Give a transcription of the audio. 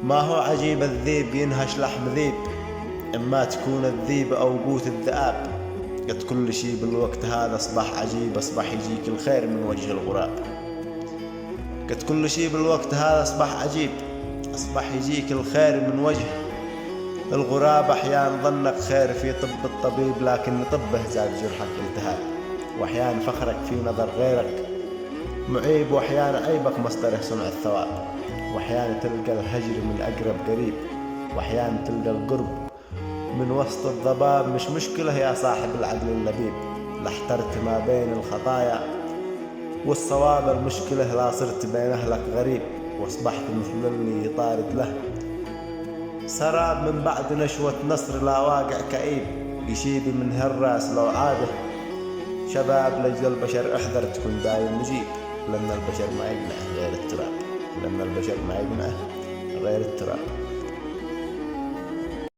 ما هو عجيب الذيب ينهش لحم ذيب، إما تكون الذيب أو قوت الذئاب. قد كل شي بالوقت هذا أصبح عجيب، أصبح يجيك الخير من وجه الغراب. قد كل شي بالوقت هذا أصبح عجيب، أصبح يجيك الخير من وجه الغراب. أحيان ظنك خير في طب الطبيب، لكن طبه زاد جرحك التهاب. وأحيان فخرك في نظر غيرك معيب، وأحيان عيبك مصدره صنع الثواب. وأحيان تلقى الهجر من أقرب قريب، وأحيان تلقى القرب من وسط الضباب. مش مشكلة يا صاحب العقل اللبيب، لا احترت ما بين الخطايا والصواب. المشكلة لا صرت بين أهلك غريب، واصبحت مثل اللي يطارد له سراب. من بعد نشوة نصر لا واقع كئيب، يشيب من هالراس لو عاده شباب. لجل البشر احذر تكون دايم مجيب، لأن البشر ما يقنعه غير التراب، لأن البشر ما يقنعه غير التراب.